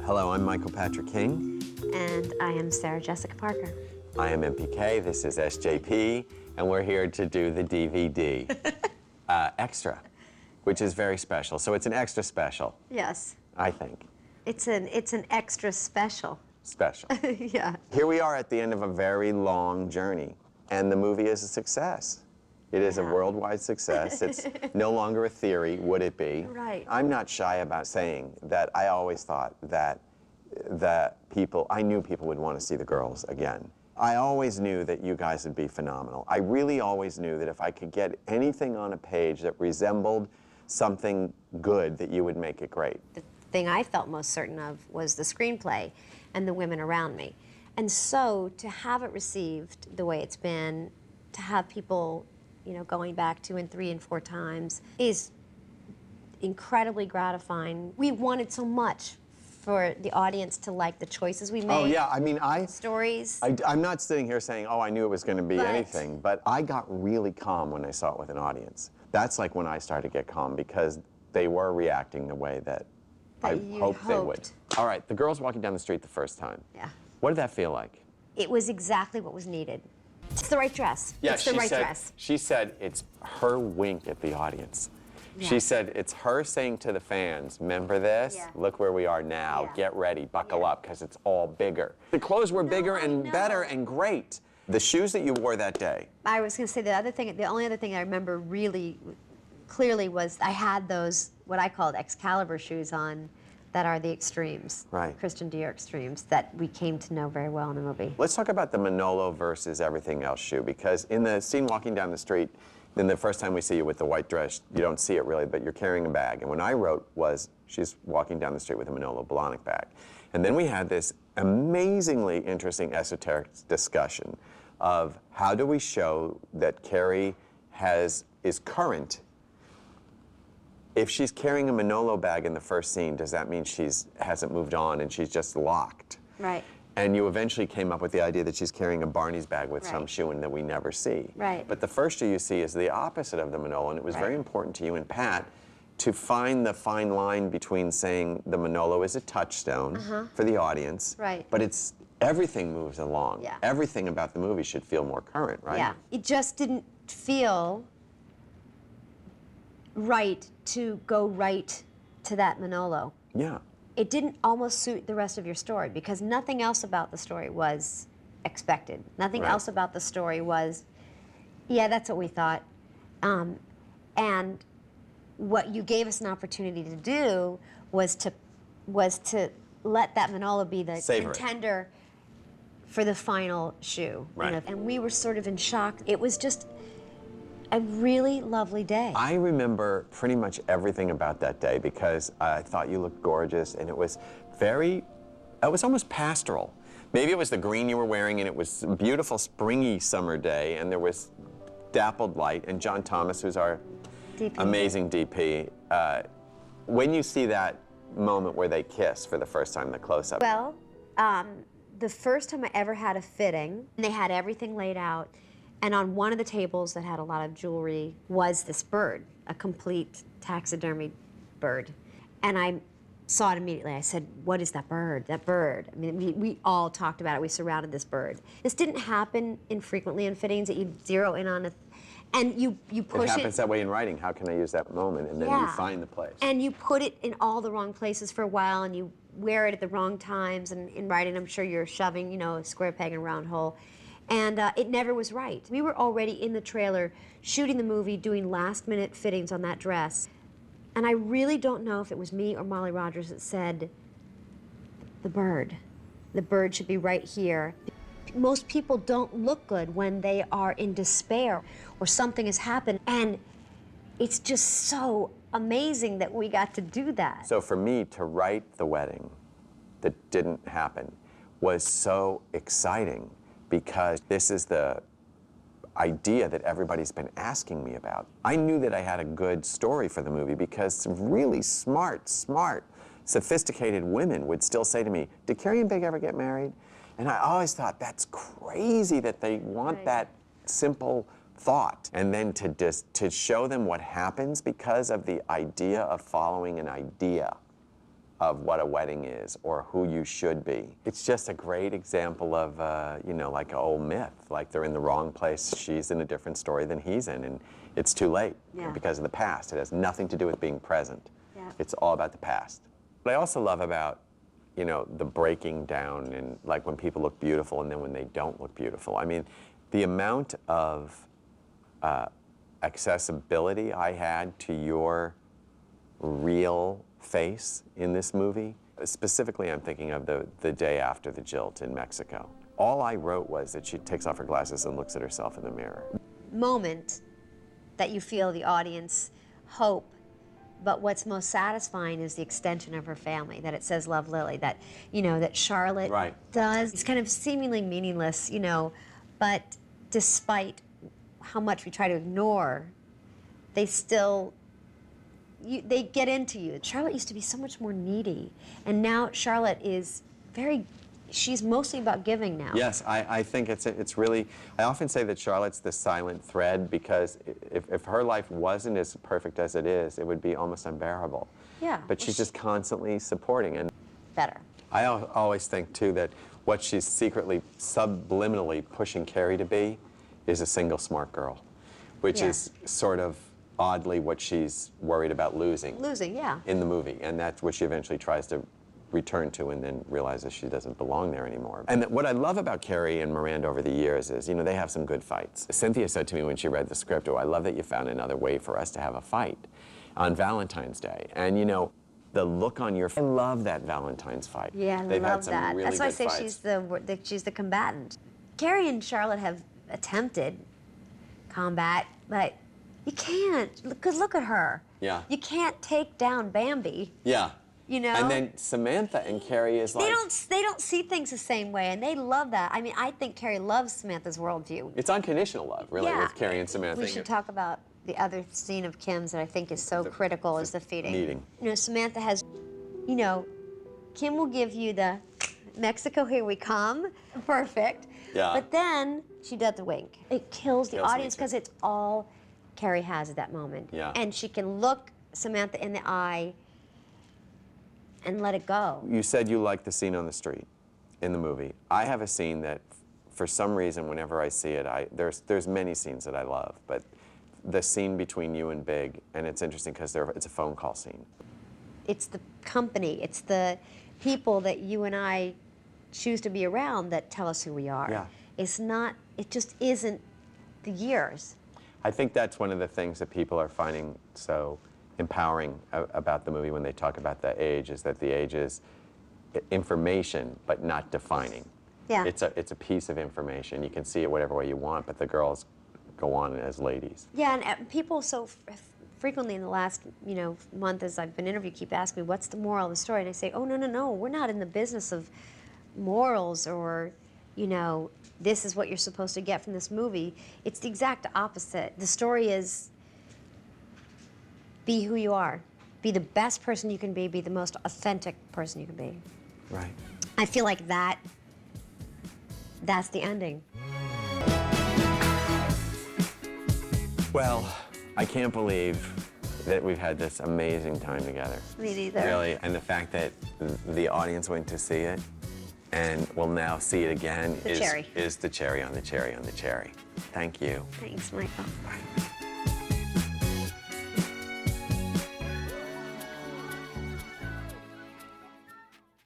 Hello, I'm Michael Patrick King. And I am Sarah Jessica Parker. I am MPK, this is SJP, and we're here to do the DVD extra, which is very special. So it's an extra special. Yes. I think. It's an extra special. Special. Yeah. Here we are at the end of a very long journey, and the movie is a success. It is a worldwide success. It's no longer a theory, would it be? Right. I'm not shy about saying that I always thought that I knew people would want to see the girls again. I always knew that you guys would be phenomenal. I really always knew that if I could get anything on a page that resembled something good, that you would make it great. The thing I felt most certain of was the screenplay and the women around me. And so to have it received the way it's been, to have people, you know, going back 2 and 3 and 4 times is incredibly gratifying. We wanted so much for the audience to like the choices we made. Oh yeah, I mean, stories. I'm not sitting here saying, oh, I knew it was going to be anything, but I got really calm when I saw it with an audience. That's like when I started to get calm, because they were reacting the way that I hoped they would. All right, the girls walking down the street the first time. Yeah. What did that feel like? It was exactly what was needed. It's the right dress. Yeah, it's the right dress. She said it's her wink at the audience. Yeah. She said it's her saying to the fans, remember this? Yeah. Look where we are now. Yeah. Get ready, buckle up, because it's all bigger. The clothes were bigger and better and great. The shoes that you wore that day. I was going to say the only other thing I remember really clearly was I had those, what I called Excalibur shoes on, that are the extremes. Right. Christian Dior extremes that we came to know very well in the movie. Let's talk about the Manolo versus everything else shoe, because in the scene walking down the street, then the first time we see you with the white dress, you don't see it really, but you're carrying a bag. And what I wrote was, she's walking down the street with a Manolo Blahnik bag. And then we had this amazingly interesting esoteric discussion of how do we show that Carrie is current. If she's carrying a Manolo bag in the first scene, does that mean hasn't moved on and she's just locked? Right. And you eventually came up with the idea that she's carrying a Barney's bag with some shoe in that we never see. Right. But the first shoe you see is the opposite of the Manolo, and it was very important to you and Pat to find the fine line between saying the Manolo is a touchstone for the audience, but everything moves along. Yeah. Everything about the movie should feel more current, right? Yeah. It just didn't feel right to go right to that Manolo. Yeah. It didn't almost suit the rest of your story, because nothing else about the story was expected. Nothing else about the story was, yeah, that's what we thought. And what you gave us an opportunity to do was to let that Manolo be the contender for the final shoe. Right. You know? And we were sort of in shock. It was just a really lovely day. I remember pretty much everything about that day, because I thought you looked gorgeous, and it was almost pastoral. Maybe it was the green you were wearing, and it was a beautiful springy summer day, and there was dappled light, and John Thomas, who's our amazing DP. When you see that moment where they kiss for the first time, the close-up. Well, the first time I ever had a fitting, they had everything laid out, and on one of the tables that had a lot of jewelry was this bird, a complete taxidermy bird. And I saw it immediately. I said, what is that bird? That bird. I mean, we all talked about it. We surrounded this bird. This didn't happen infrequently in fittings, that you zero in on and you push it. It happens that way in writing. How can I use that moment? And then you find the place. And you put it in all the wrong places for a while, and you wear it at the wrong times. And in writing, I'm sure you're shoving, you know, a square peg in a round hole. And it never was right. We were already in the trailer, shooting the movie, doing last-minute fittings on that dress. And I really don't know if it was me or Molly Rogers that said, the bird should be right here. Most people don't look good when they are in despair or something has happened. And it's just so amazing that we got to do that. So for me to write the wedding that didn't happen was so exciting, because this is the idea that everybody's been asking me about. I knew that I had a good story for the movie, because some really smart, sophisticated women would still say to me, did Carrie and Big ever get married? And I always thought, that's crazy that they want that simple thought. And then to show them what happens because of the idea of following an idea of what a wedding is or who you should be. It's just a great example of, you know, like an old myth. Like they're in the wrong place. She's in a different story than he's in, and it's too late because of the past. It has nothing to do with being present. Yeah. It's all about the past. What I also love about, you know, the breaking down and like when people look beautiful and then when they don't look beautiful. I mean, the amount of accessibility I had to your real face in this movie. Specifically, I'm thinking of the day after the jilt in Mexico. All I wrote was that she takes off her glasses and looks at herself in the mirror. Moment that you feel the audience hope, but what's most satisfying is the extension of her family, that it says Love Lily, that, you know, that Charlotte does. It's kind of seemingly meaningless, you know, but despite how much we try to ignore, they still, they get into you. Charlotte used to be so much more needy, and now Charlotte is she's mostly about giving now. Yes, I think it's really, I often say that Charlotte's the silent thread because if her life wasn't as perfect as it is, it would be almost unbearable. Yeah. But she's just constantly supporting. And better. I always think, too, that what she's secretly, subliminally pushing Carrie to be is a single smart girl, which is sort of oddly what she's worried about losing. In the movie, and that's what she eventually tries to return to and then realizes she doesn't belong there anymore. And what I love about Carrie and Miranda over the years is, you know, they have some good fights. Cynthia said to me when she read the script, "Oh, I love that you found another way for us to have a fight on Valentine's Day." And, you know, the look on your face, I love that Valentine's fight. Yeah, They've love had some that. really That's why I good say fights. she's the combatant. Carrie and Charlotte have attempted combat, but you can't, because look at her. Yeah. You can't take down Bambi. Yeah. You know? And then Samantha and Carrie is like... They don't see things the same way, and they love that. I mean, I think Carrie loves Samantha's worldview. It's unconditional love, really, with Carrie and Samantha. We should talk about the other scene of Kim's that I think is so critical, is the feeding. You know, Samantha has, you know, Kim will give you the Mexico, here we come, perfect. Yeah. But then she does the wink. It kills the audience me too. because it's all Carrie has at that moment. Yeah. And she can look Samantha in the eye and let it go. You said you liked the scene on the street in the movie. I have a scene that, for some reason, whenever I see it, there's many scenes that I love, but the scene between you and Big, and it's interesting because it's a phone call scene. It's the company, it's the people that you and I choose to be around that tell us who we are. Yeah. It's not, it just isn't the years. I think that's one of the things that people are finding so empowering about the movie when they talk about the age, is that the age is information, but not defining. Yeah. It's a piece of information. You can see it whatever way you want, but the girls go on as ladies. Yeah, and people so frequently in the last, you know, month as I've been interviewed keep asking me, what's the moral of the story? And I say, oh, no, we're not in the business of morals or, you know, this is what you're supposed to get from this movie. It's the exact opposite. The story is be who you are. Be the best person you can be the most authentic person you can be. Right. I feel like that's the ending. Well, I can't believe that we've had this amazing time together. Me neither. Really, and the fact that the audience went to see it and will now see it again is the cherry on the cherry on the cherry. Thank you. Thanks, Michael. Bye.